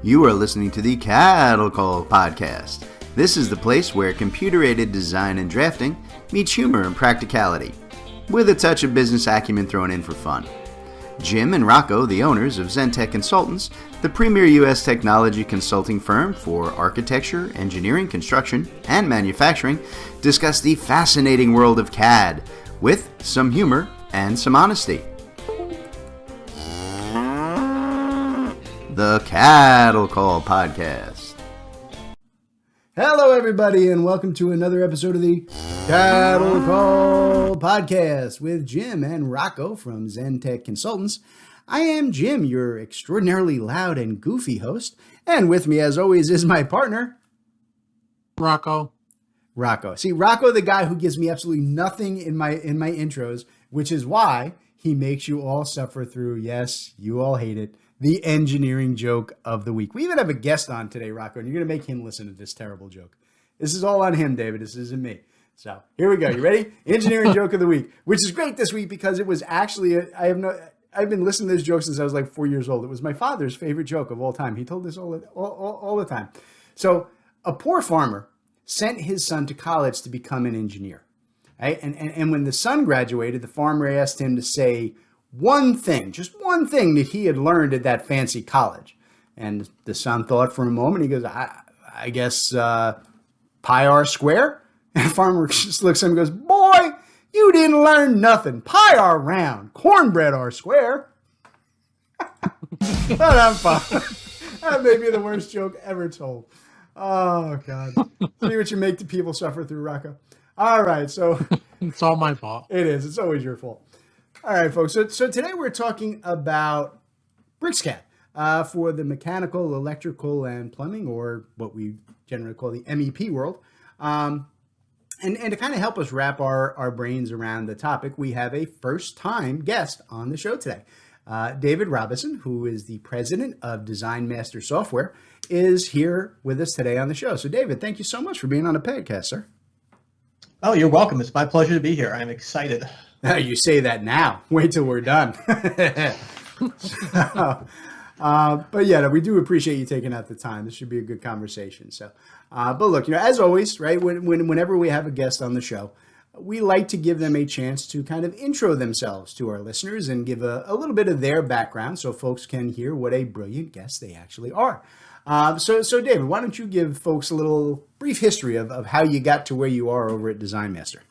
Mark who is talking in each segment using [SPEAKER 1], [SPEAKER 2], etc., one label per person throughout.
[SPEAKER 1] You are listening to the Cattle Call podcast. This is the place where computer-aided design and drafting meets humor and practicality, with a touch of business acumen thrown in for fun. Jim and Rocco, the owners of Zentech Consultants, the premier U.S. technology consulting firm for architecture, engineering, construction, and manufacturing, discuss the fascinating world of CAD with some humor and some honesty. The Cattle Call podcast.
[SPEAKER 2] Hello, everybody, and welcome to another episode of the Cattle Call podcast with Jim and Rocco from Zentech Consultants. I am Jim, your extraordinarily loud and goofy host, and with me, as always, is my partner,
[SPEAKER 3] Rocco.
[SPEAKER 2] See, Rocco, the guy who gives me absolutely nothing in my intros, which is why he makes you all suffer through. Yes, you all hate it. The engineering joke of the week. We even have a guest on today, Rocco, and you're going to make him listen to this terrible joke. This is all on him, David. This isn't me. So here we go. You ready? Engineering joke of the week, which is great this week because it was actually, I've been listening to this joke since I was like 4 years old. It was my father's favorite joke of all time. He told this all the time. So a poor farmer sent his son to college to become an engineer. Right? And when the son graduated, the farmer asked him to say one thing, just one thing that he had learned at that fancy college. And the son thought for a moment. He goes, I guess pi r square? And the farmer just looks at him and goes, boy, you didn't learn nothing. Pi r round, cornbread r square. But I'm fine. That may be the worst joke ever told. Oh, God. See what you make the people suffer through, Rocco. All right, so.
[SPEAKER 3] It's all my fault.
[SPEAKER 2] It is. It's always your fault. All right, folks. So today we're talking about BricsCAD for the mechanical, electrical, and plumbing, or what we generally call the MEP world. And to kind of help us wrap our brains around the topic, we have a first-time guest on the show today. David Robison, who is the president of Design Master Software, is here with us today on the show. So, David, thank you so much for being on the podcast, sir.
[SPEAKER 4] Oh, you're welcome. It's my pleasure to be here. I'm excited.
[SPEAKER 2] You say that now. Wait till we're done. But yeah, we do appreciate you taking out the time. This should be a good conversation. So, but look, as always, right? Whenever we have a guest on the show, we like to give them a chance to kind of intro themselves to our listeners and give a little bit of their background so folks can hear what a brilliant guest they actually are. So David, why don't you give folks a little brief history of how you got to where you are over at Design Master?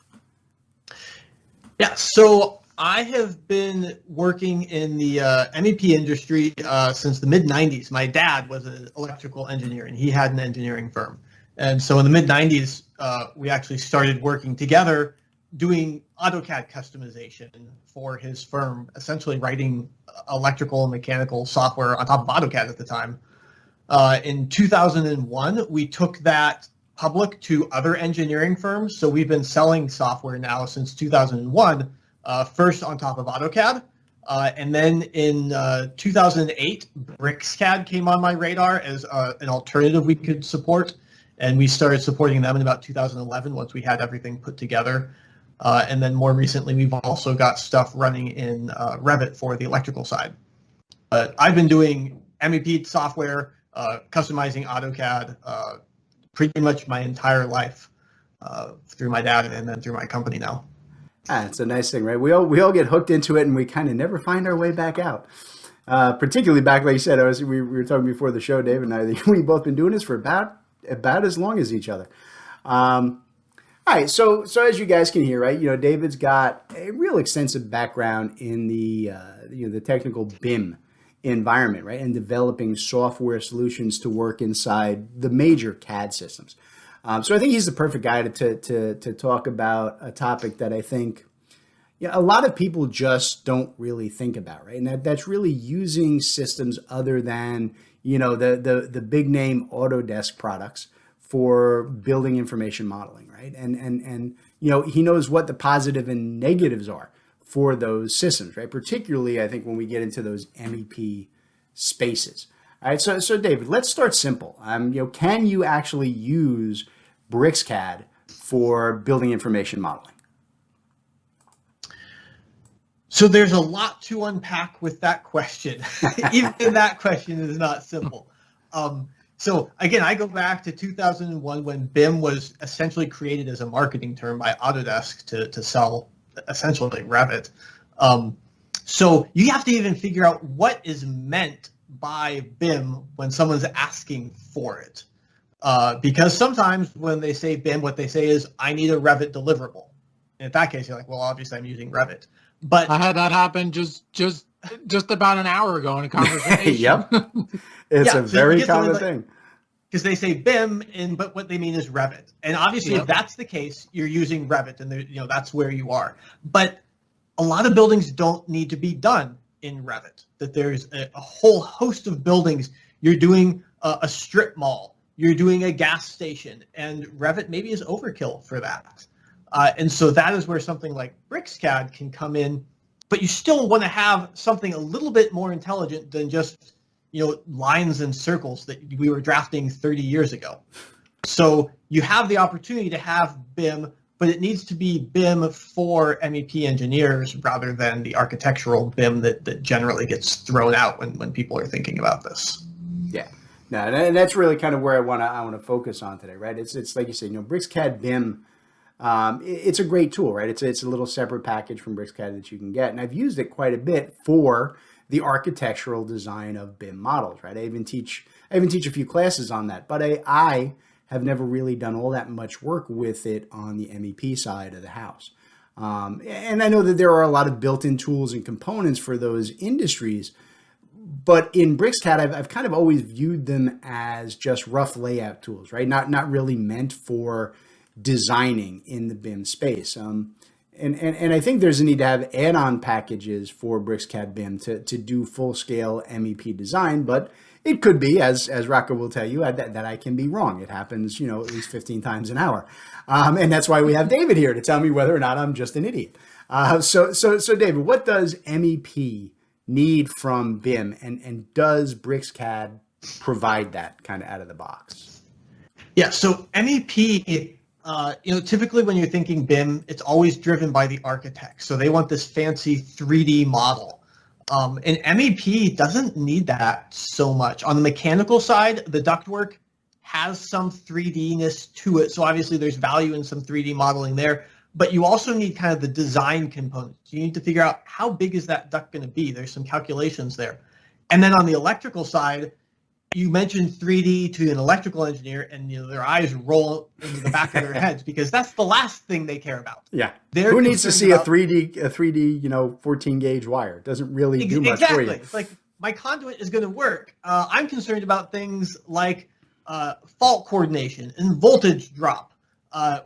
[SPEAKER 4] Yeah, so I have been working in the MEP industry since the mid-90s. My dad was an electrical engineer, and he had an engineering firm. And so in the mid-90s, we actually started working together doing AutoCAD customization for his firm, essentially writing electrical and mechanical software on top of AutoCAD at the time. In 2001, we took that public to other engineering firms. So we've been selling software now since 2001, first on top of AutoCAD. And then in 2008, BricsCAD came on my radar as an alternative we could support. And we started supporting them in about 2011 once we had everything put together. And then more recently, we've also got stuff running in Revit for the electrical side. I've been doing MEP software, customizing AutoCAD, pretty much my entire life through my dad and then through my company now.
[SPEAKER 2] It's a nice thing, right? We all get hooked into it and we kind of never find our way back out. Particularly back, like you said, we were talking before the show, Dave and I, we've both been doing this for about as long as each other. All right, so as you guys can hear, right, David's got a real extensive background in the technical BIM environment, right, and developing software solutions to work inside the major CAD systems. So I think he's the perfect guy to talk about a topic that I think a lot of people just don't really think about, right? And that's really using systems other than the big name Autodesk products for building information modeling, right? And he knows what the positive and negatives are for those systems, right? Particularly, I think, when we get into those MEP spaces. All right, so David, let's start simple. Can you actually use BricsCAD for building information modeling?
[SPEAKER 4] So there's a lot to unpack with that question. Even that question is not simple. So again, I go back to 2001 when BIM was essentially created as a marketing term by Autodesk to sell essentially Revit. So you have to even figure out what is meant by BIM when someone's asking for it. Because sometimes when they say BIM, what they say is, I need a Revit deliverable. And in that case, you're like, well, obviously I'm using Revit. But
[SPEAKER 3] I had that happen just about an hour ago in a conversation.
[SPEAKER 2] Yep. It's
[SPEAKER 4] Yeah,
[SPEAKER 2] a
[SPEAKER 4] so you
[SPEAKER 2] very
[SPEAKER 4] get something
[SPEAKER 2] common
[SPEAKER 4] like-
[SPEAKER 2] thing.
[SPEAKER 4] because they say BIM, but what they mean is Revit. And obviously,
[SPEAKER 3] Yep.
[SPEAKER 4] if that's the case, you're using Revit, and that's where you are. But a lot of buildings don't need to be done in Revit. That there's a whole host of buildings. You're doing a strip mall, you're doing a gas station, and Revit maybe is overkill for that. And so that is where something like BricsCAD can come in, but you still want to have something a little bit more intelligent than just lines and circles that we were drafting 30 years ago. So you have the opportunity to have BIM, but it needs to be BIM for MEP engineers rather than the architectural BIM that generally gets thrown out when people are thinking about this.
[SPEAKER 2] Yeah. No, and that's really kind of where I want to focus on today, right? It's like you say, BricsCAD BIM. It's a great tool, right? It's a little separate package from BricsCAD that you can get, and I've used it quite a bit for the architectural design of BIM models, right? I even teach a few classes on that, but I have never really done all that much work with it on the MEP side of the house. And I know that there are a lot of built-in tools and components for those industries, but in BricsCAD, I've kind of always viewed them as just rough layout tools, right? Not really meant for designing in the BIM space. And I think there's a need to have add-on packages for BricsCAD BIM to do full-scale MEP design, but it could be, as Rocco will tell you, that I can be wrong. It happens, at least 15 times an hour. And that's why we have David here to tell me whether or not I'm just an idiot. So David, what does MEP need from BIM, and does BricsCAD provide that kind of out of the box?
[SPEAKER 4] Yeah, so MEP, typically when you're thinking BIM, it's always driven by the architect. So they want this fancy 3D model. And MEP doesn't need that so much. On the mechanical side, the ductwork has some 3D-ness to it. So obviously there's value in some 3D modeling there. But you also need kind of the design components. You need to figure out how big is that duct going to be. There's some calculations there. And then on the electrical side, you mentioned 3D to an electrical engineer, and their eyes roll into the back of their heads because that's the last thing they care about.
[SPEAKER 2] Yeah.
[SPEAKER 4] They're
[SPEAKER 2] Who needs to see
[SPEAKER 4] about,
[SPEAKER 2] a 3D, 14 gauge wire? It doesn't really do much for you.
[SPEAKER 4] It's like my conduit is going to work. I'm concerned about things like fault coordination and voltage drop,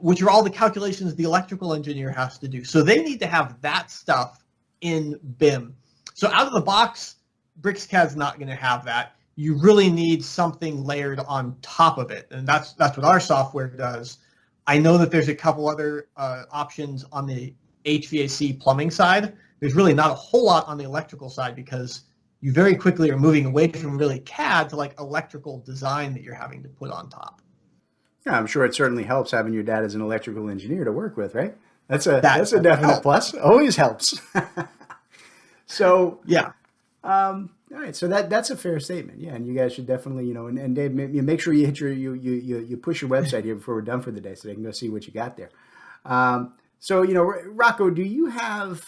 [SPEAKER 4] which are all the calculations the electrical engineer has to do. So they need to have that stuff in BIM. So out of the box, BricsCAD's not going to have that. You really need something layered on top of it, and that's what our software does. I know that there's a couple other options on the HVAC plumbing side. There's really not a whole lot on the electrical side because you very quickly are moving away from really CAD to like electrical design that you're having to put on top.
[SPEAKER 2] Yeah, I'm sure it certainly helps having your dad as an electrical engineer to work with, right? That's a definite plus. Always helps. So
[SPEAKER 4] yeah.
[SPEAKER 2] All right, so that's a fair statement, yeah. And you guys should definitely, and Dave, make sure you hit you push your website here before we're done for the day, so they can go see what you got there. So Rocco, do you have,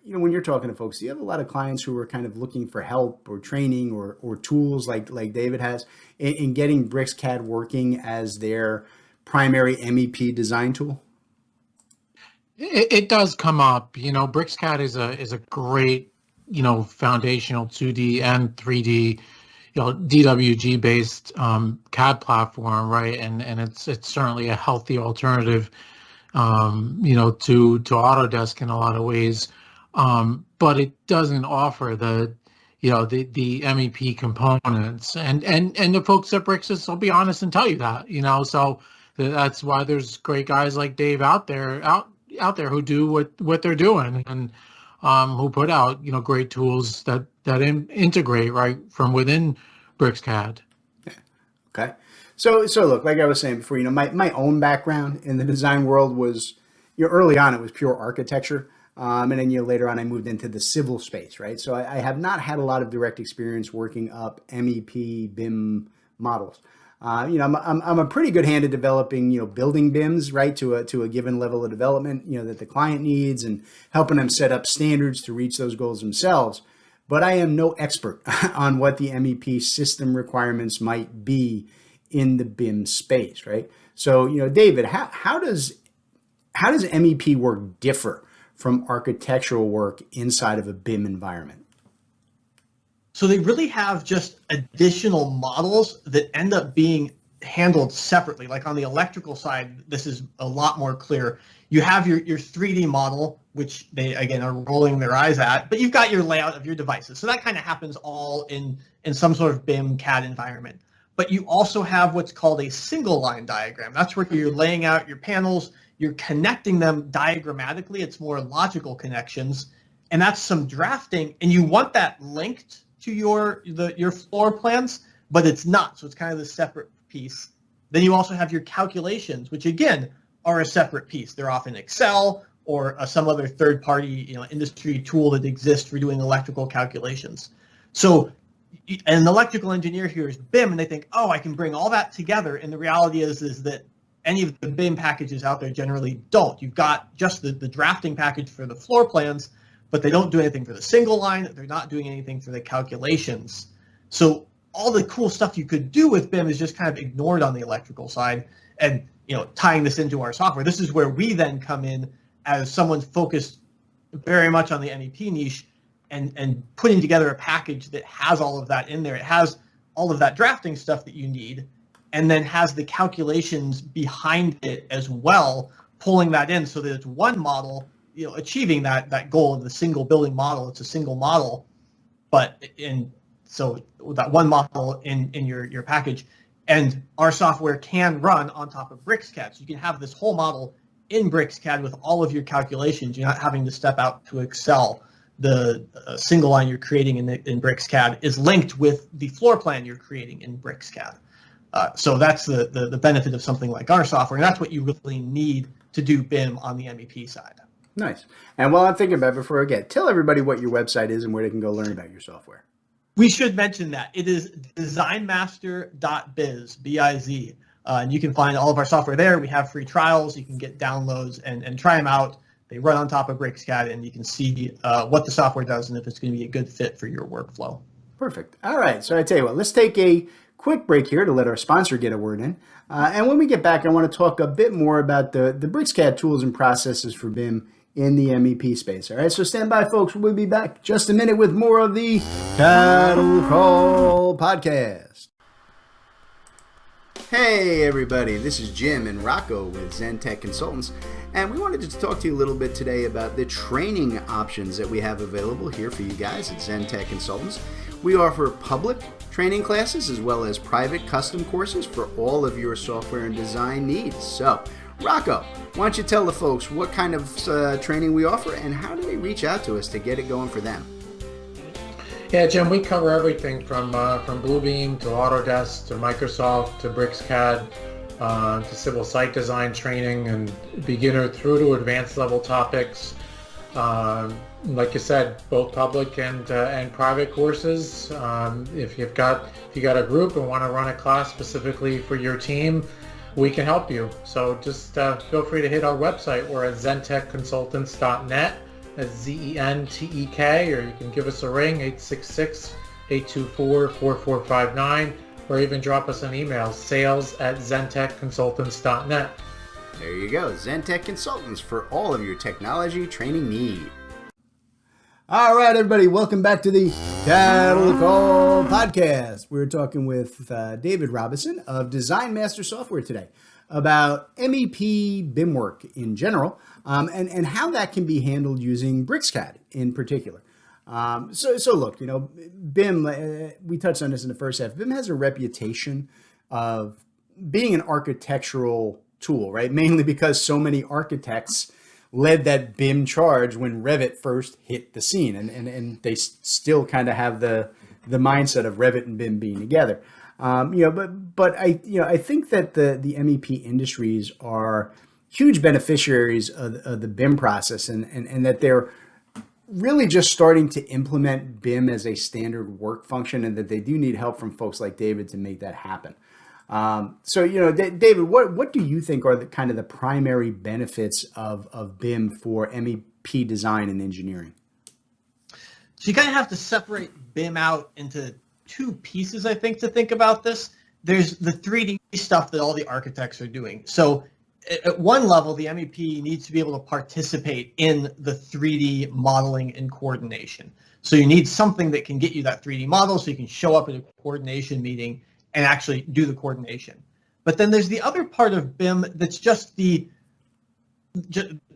[SPEAKER 2] when you're talking to folks, do you have a lot of clients who are kind of looking for help or training or tools like David has in getting BricsCAD working as their primary MEP design tool?
[SPEAKER 3] It does come up. BricsCAD is a great foundational 2D and 3D, DWG based CAD platform, right? And it's certainly a healthy alternative, to Autodesk in a lot of ways, but it doesn't offer the MEP components, and the folks at Brixis will be honest and tell you that, so that's why there's great guys like Dave out there who do what they're doing, and who put out great tools that integrate right from within BricsCAD.
[SPEAKER 2] Okay, so look, like I was saying before, my own background in the design world was, early on it was pure architecture, and then later on I moved into the civil space, right? So I have not had a lot of direct experience working up MEP BIM models. I'm a pretty good hand at developing, building BIMs, right, to a given level of development, that the client needs, and helping them set up standards to reach those goals themselves. But I am no expert on what the MEP system requirements might be in the BIM space, right? So, David, how does MEP work differ from architectural work inside of a BIM environment?
[SPEAKER 4] So they really have just additional models that end up being handled separately. Like on the electrical side, this is a lot more clear. You have your 3D model, which they, again, are rolling their eyes at, but you've got your layout of your devices. So that kind of happens all in some sort of BIM CAD environment. But you also have what's called a single line diagram. That's where you're laying out your panels, you're connecting them diagrammatically. It's more logical connections. And that's some drafting, and you want that linked to your floor plans, but it's not. So it's kind of the separate piece. Then you also have your calculations, which again are a separate piece. They're often Excel or some other third-party industry tool that exists for doing electrical calculations. So an electrical engineer hears BIM and they think, oh, I can bring all that together. And the reality is that any of the BIM packages out there generally don't. You've got just the drafting package for the floor plans, but they don't do anything for the single line. They're not doing anything for the calculations. So all the cool stuff you could do with BIM is just kind of ignored on the electrical side. And tying this into our software, this is where we then come in as someone focused very much on the MEP niche and putting together a package that has all of that in there. It has all of that drafting stuff that you need, and then has the calculations behind it as well, pulling that in so that it's one model, achieving that goal of the single building model. It's a single model, but so that one model in your package, and our software can run on top of BricsCAD. So you can have this whole model in BricsCAD with all of your calculations. You're not having to step out to Excel. The single line you're creating in BricsCAD is linked with the floor plan you're creating in BricsCAD. So that's the benefit of something like our software, and that's what you really need to do BIM on the MEP side.
[SPEAKER 2] Nice. And while I'm thinking about it, before I get, tell everybody what your website is and where they can go learn about your software.
[SPEAKER 4] We should mention that. It is designmaster.biz, B-I-Z. And you can find all of our software there. We have free trials. You can get downloads and try them out. They run on top of BricsCAD, and you can see what the software does and if it's going to be a good fit for your workflow.
[SPEAKER 2] Perfect. All right. So I tell you what, let's take a quick break here to let our sponsor get a word in. And when we get back, I want to talk a bit more about the BricsCAD tools and processes for BIM in the MEP space. All right, so stand by, folks. We'll be back just a minute with more of the Cattle Call Podcast.
[SPEAKER 1] Hey everybody, this is Jim and Rocco with ZenTech Consultants, and we wanted to talk to you a little bit today about the training options that we have available here for you guys at ZenTech Consultants. We offer public training classes as well as private custom courses for all of your software and design needs. So, Rocco, why don't you tell the folks what kind of training we offer and how do they reach out to us to get it going for them?
[SPEAKER 3] Yeah, Jim, we cover everything from Bluebeam to Autodesk to Microsoft to BricsCAD to civil site design training and beginner through to advanced level topics. Like you said, both public and private courses. If you got a group and want to run a class specifically for your team, we can help you. So just feel free to hit our website. We're at zentechconsultants.net. That's ZENTEK, or you can give us a ring, 866-824-4459, or even drop us an email, sales@zentechconsultants.net.
[SPEAKER 1] There you go, ZenTech Consultants for all of your technology training needs.
[SPEAKER 2] All right, everybody, welcome back to the Cattle Call Podcast. We're talking with David Robison of Design Master Software today about MEP BIM work in general, and how that can be handled using BricsCAD in particular. So look, BIM, we touched on this in the first half. BIM has a reputation of being an architectural tool, right? Mainly because so many architects led that BIM charge when Revit first hit the scene, and they still kind of have the mindset of Revit and BIM being together. But I think that the MEP industries are huge beneficiaries of the BIM process, and that they're really just starting to implement BIM as a standard work function, and that they do need help from folks like David to make that happen. So, David, what do you think are the kind of the primary benefits of BIM for MEP design and engineering?
[SPEAKER 4] So you kind of have to separate BIM out into two pieces, I think, to think about this. There's the 3D stuff that all the architects are doing. So at one level, the MEP needs to be able to participate in the 3D modeling and coordination. So you need something that can get you that 3D model so you can show up at a coordination meeting and actually do the coordination. But then there's the other part of BIM that's just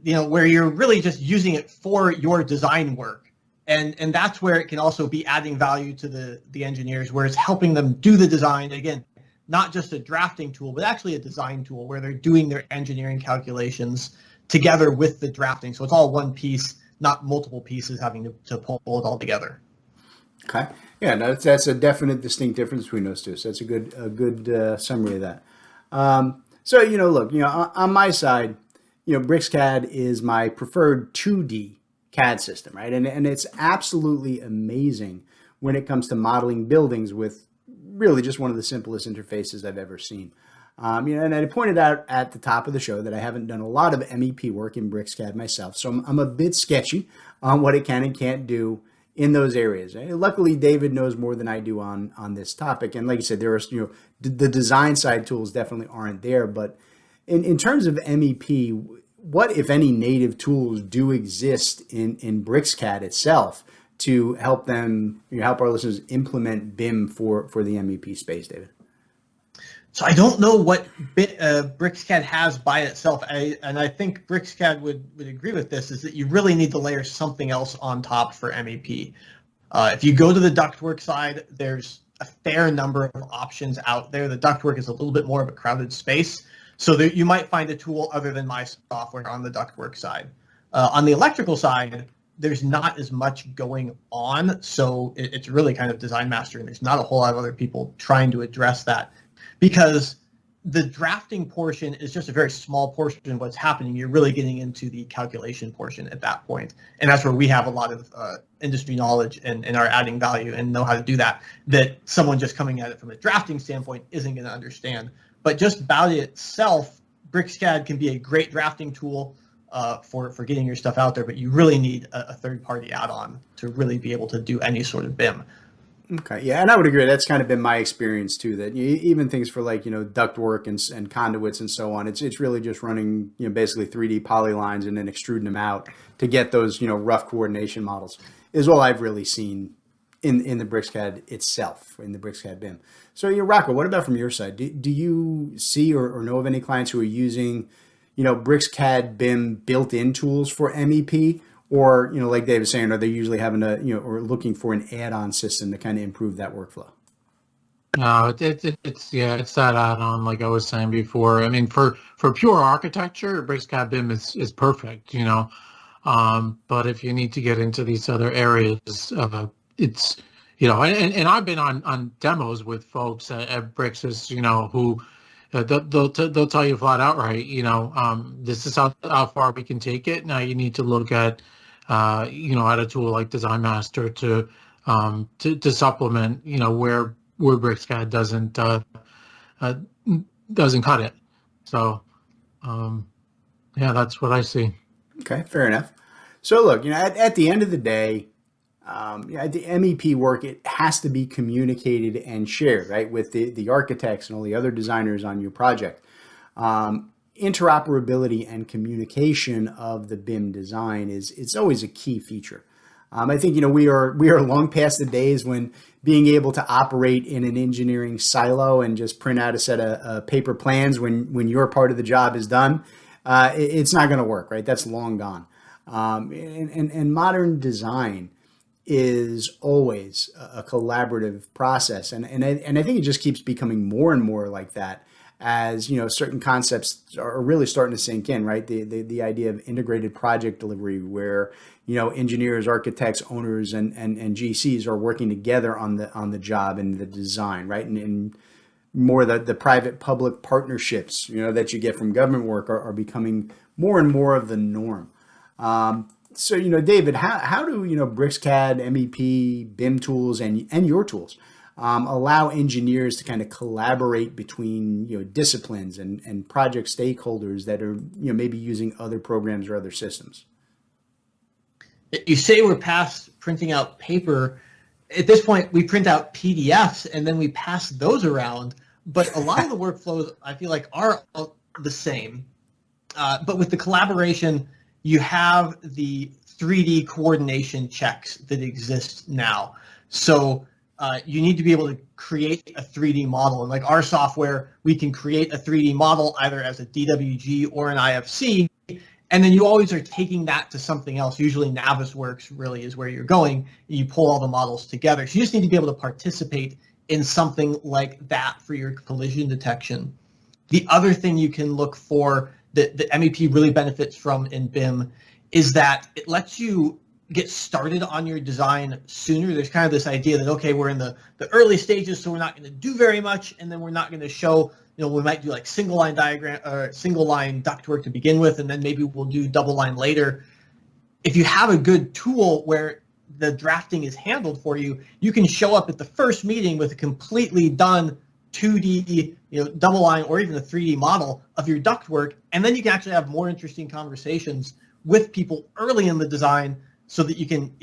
[SPEAKER 4] where you're really just using it for your design work. And that's where it can also be adding value to the engineers, where it's helping them do the design. Again, not just a drafting tool, but actually a design tool where they're doing their engineering calculations together with the drafting. So it's all one piece, not multiple pieces having to pull it all together.
[SPEAKER 2] Okay. Yeah, no, that's a definite distinct difference between those two. So that's a good summary of that. So, look, on my side, BricsCAD is my preferred 2D CAD system, right? And it's absolutely amazing when it comes to modeling buildings with really just one of the simplest interfaces I've ever seen. And I pointed out at the top of the show that I haven't done a lot of MEP work in BricsCAD myself, so I'm a bit sketchy on what it can and can't do in those areas. Luckily, David knows more than I do on this topic, and like you said, there are the design side tools definitely aren't there. But in terms of MEP, what if any native tools do exist in BricsCAD itself to help them, help our listeners implement BIM for the MEP space, David?
[SPEAKER 4] So I don't know what BricsCAD has by itself, and I think BricsCAD would agree with this, is that you really need to layer something else on top for MEP. If you go to the ductwork side, there's a fair number of options out there. The ductwork is a little bit more of a crowded space, so that you might find a tool other than my software on the ductwork side. On the electrical side, there's not as much going on, so it's really kind of design mastering. There's not a whole lot of other people trying to address that, because the drafting portion is just a very small portion of what's happening. You're really getting into the calculation portion at that point. And that's where we have a lot of industry knowledge and are adding value and know how to do that someone just coming at it from a drafting standpoint isn't going to understand. But just about itself, BricsCAD can be a great drafting tool for getting your stuff out there, but you really need a third-party add-on to really be able to do any sort of BIM.
[SPEAKER 2] Okay, yeah, and I would agree. That's kind of been my experience too. That even things for like ductwork and conduits and so on, it's really just running basically 3D polylines and then extruding them out to get those rough coordination models is all I've really seen in the BricsCAD itself, in the BricsCAD BIM. So Rocco, what about from your side? Do you see or know of any clients who are using BricsCAD BIM built-in tools for MEP? Or, like Dave was saying, are they usually having to, or looking for an add-on system to kind of improve that workflow?
[SPEAKER 3] No, it's that add-on, like I was saying before. I mean, for pure architecture, BricsCAD BIM is perfect, but if you need to get into these other areas, it's, and I've been on demos with folks at Brixis, who they'll tell you flat out, right, this is how far we can take it. Now you need to look at at a tool like Design Master to supplement, where BricsCAD doesn't cut it. So, that's what I see.
[SPEAKER 2] Okay, fair enough. So look, at the end of the day, the MEP work, it has to be communicated and shared, right, with the architects and all the other designers on your project. Interoperability and communication of the BIM design it's always a key feature. I think we are long past the days when being able to operate in an engineering silo and just print out a set of paper plans when your part of the job is done. It's not going to work, right? That's long gone. And modern design is always a collaborative process, and I think it just keeps becoming more and more like that as certain concepts are really starting to sink in, right? The idea of integrated project delivery, where engineers, architects, owners, and GCs are working together on the job and the design, right? And more the private public partnerships that you get from government work are becoming more and more of the norm. So, David, how do, BricsCAD, MEP, BIM tools, and your tools allow engineers to kind of collaborate between, disciplines and project stakeholders that are, maybe using other programs or other systems?
[SPEAKER 4] You say we're past printing out paper. At this point, we print out PDFs and then we pass those around. But a lot of the workflows, I feel like, are the same. But with the collaboration, you have the 3D coordination checks that exist now. So you need to be able to create a 3D model. And like our software, we can create a 3D model either as a DWG or an IFC. And then you always are taking that to something else. Usually Navisworks really is where you're going. You pull all the models together. So you just need to be able to participate in something like that for your collision detection. The other thing you can look for that the MEP really benefits from in BIM is that it lets you get started on your design sooner. There's kind of this idea that, okay, we're in the early stages, so we're not going to do very much, and then we're not going to show, we might do like single line diagram or single line ductwork to begin with, and then maybe we'll do double line later. If you have a good tool where the drafting is handled for you, you can show up at the first meeting with a completely done 2D, double line or even a 3D model of your ductwork, and then you can actually have more interesting conversations with people early in the design so that you can,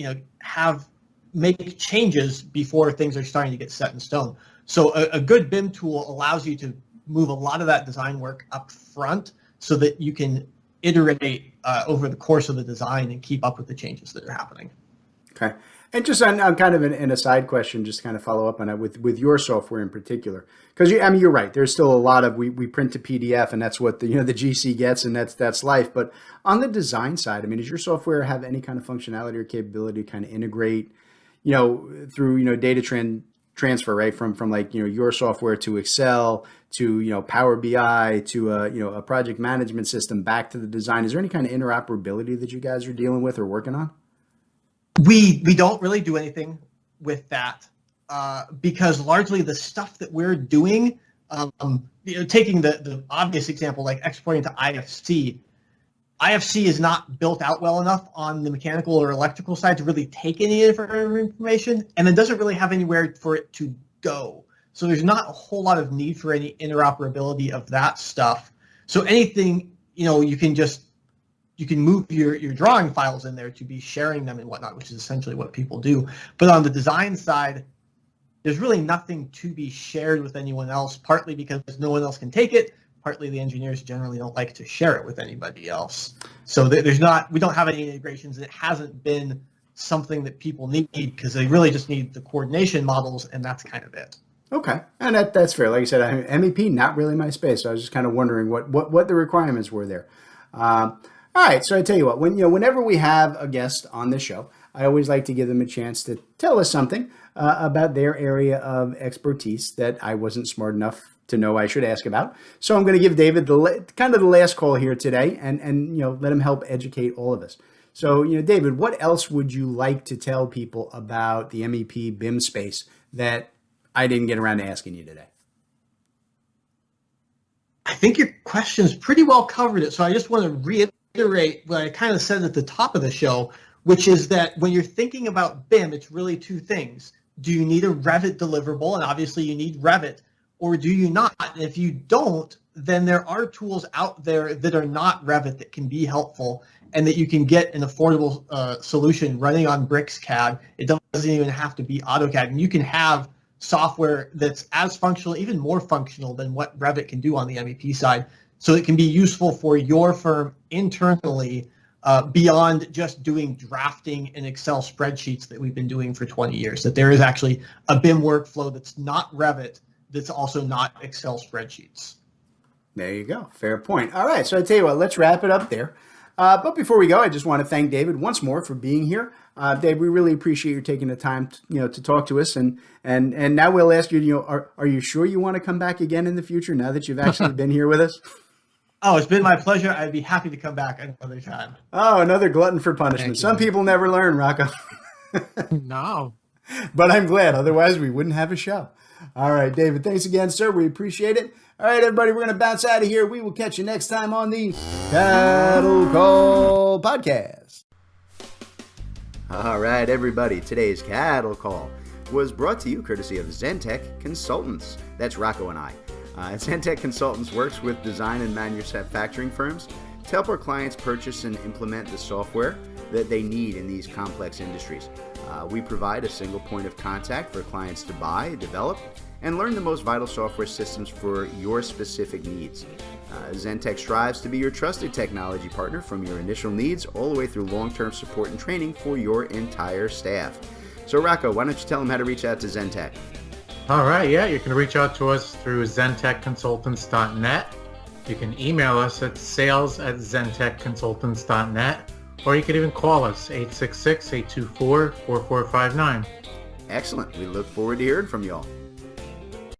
[SPEAKER 4] make changes before things are starting to get set in stone. So a good BIM tool allows you to move a lot of that design work up front so that you can iterate over the course of the design and keep up with the changes that are happening.
[SPEAKER 2] Okay. And just on kind of an aside question, just to kind of follow up on that with your software in particular, because you're right. There's still a lot of we print to PDF, and that's what the GC gets, and that's life. But on the design side, does your software have any kind of functionality or capability to kind of integrate, through data transfer, right, from like your software to Excel to Power BI to a project management system back to the design? Is there any kind of interoperability that you guys are dealing with or working on?
[SPEAKER 4] We don't really do anything with that because largely the stuff that we're doing, taking the obvious example like exporting to IFC is not built out well enough on the mechanical or electrical side to really take any information, and then doesn't really have anywhere for it to go. So there's not a whole lot of need for any interoperability of that stuff. So anything, you can move your drawing files in there to be sharing them and whatnot, which is essentially what people do. But on the design side, there's really nothing to be shared with anyone else, partly because no one else can take it, partly the engineers generally don't like to share it with anybody else. So we don't have any integrations, and it hasn't been something that people need because they really just need the coordination models, and that's kind of it.
[SPEAKER 2] Okay, and that's fair. Like I said, MEP, not really my space. So I was just kind of wondering what the requirements were there. All right, so I tell you what, whenever we have a guest on the show, I always like to give them a chance to tell us something about their area of expertise that I wasn't smart enough to know I should ask about. So I'm going to give David the last call here today, and let him help educate all of us. So David, what else would you like to tell people about the MEP BIM space that I didn't get around to asking you today?
[SPEAKER 4] I think your question's pretty well covered it. So I just want to reiterate what I kind of said at the top of the show, which is that when you're thinking about BIM, it's really two things. Do you need a Revit deliverable? And obviously you need Revit, or do you not? And if you don't, then there are tools out there that are not Revit that can be helpful and that you can get an affordable solution running on BricsCAD. It doesn't even have to be AutoCAD. And you can have software that's as functional, even more functional than what Revit can do on the MEP side. So it can be useful for your firm internally beyond just doing drafting in Excel spreadsheets that we've been doing for 20 years, that there is actually a BIM workflow that's not Revit, that's also not Excel spreadsheets.
[SPEAKER 2] There you go. Fair point. All right. So I tell you what, let's wrap it up there. But before we go, I just want to thank David once more for being here. Dave, we really appreciate you taking the time to talk to us. And now we'll ask you, are you sure you want to come back again in the future now that you've actually been here with us?
[SPEAKER 4] Oh, it's been my pleasure. I'd be happy to come back another time.
[SPEAKER 2] Oh, another glutton for punishment. Some people never learn, Rocco.
[SPEAKER 3] No.
[SPEAKER 2] But I'm glad. Otherwise, we wouldn't have a show. All right, David, thanks again, sir. We appreciate it. All right, everybody, we're going to bounce out of here. We will catch you next time on the Cattle Call Podcast.
[SPEAKER 1] All right, everybody, today's Cattle Call was brought to you courtesy of Zentech Consultants. That's Rocco and I. Zentech Consultants works with design and manufacturing firms to help our clients purchase and implement the software that they need in these complex industries. We provide a single point of contact for clients to buy, develop, and learn the most vital software systems for your specific needs. Zentech strives to be your trusted technology partner from your initial needs all the way through long-term support and training for your entire staff. So Rocco, why don't you tell them how to reach out to Zentech?
[SPEAKER 3] All right, yeah, you can reach out to us through zentechconsultants.net. You can email us at sales@zentechconsultants.net, or you can even call us 866-824-4459.
[SPEAKER 1] Excellent. We look forward to hearing from y'all.